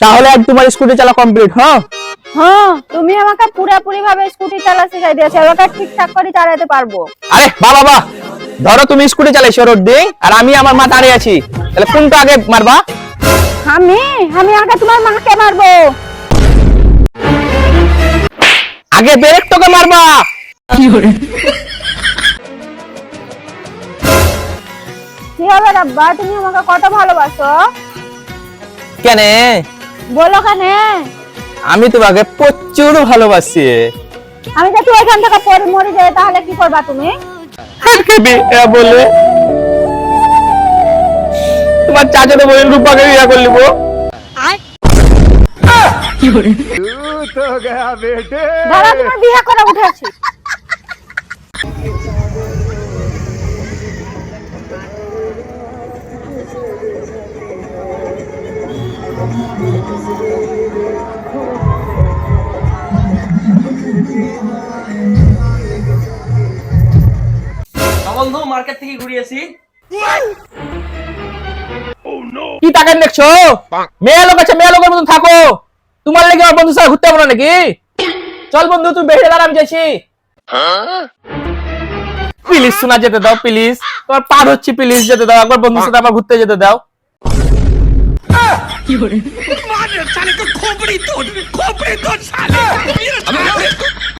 তাহলে আজ তোমার স্কুটি চালা কমপ্লিট। হ্যাঁ হ্যাঁ, তুমি আমাকে পুরোপুরি ভাবে স্কুটি চালা শিখাই দিয়েছো, এবার ঠিকঠাক করে চালাতে পারবো। আরে বাবা, ধরো তুমি স্কুটি চালাইছো রোড দিয়ে, আর আমি আমার মা দাঁড়িয়ে আছি, তাহলে কোনটা আগে মারবা? আমি আমি আগে তোমার মাকে মারবো। আগে ব্রেক তোকে মারবা। কি হবে আব্বা, তুমি আমাকে কত ভালোবাসো? কেন? বলো কেন? আমি তোমাকে প্রচুর ভালোবাসি। আমি যদি ওইখান থেকে পড়ে মরে যাই তাহলে কি করবা তুমি? বলে তোমার চাচাতো বোন রূপাকে বিয়ে করে নিবো। দাদা তোমার বিয়ে করে উঠেছি। বন্ধু মার্কেট থেকে ঘুরে আসি। কি টাকা দেখছো? মেয়ে লোক আছে, মেয়ে লোকের মতন থাকো। তোমার লেগে আমার বন্ধু সাথে ঘুরতে পারো নাকি? চল বন্ধু, তুই বেরিয়ে দাঁড়া, আমি যাচ্ছি। প্লিজ শোনা, যেতে দাও প্লিজ, তোমার পার হচ্ছে, প্লিজ যেতে দাও, একবার বন্ধুর সাথে আমার ঘুরতে যেতে দাও।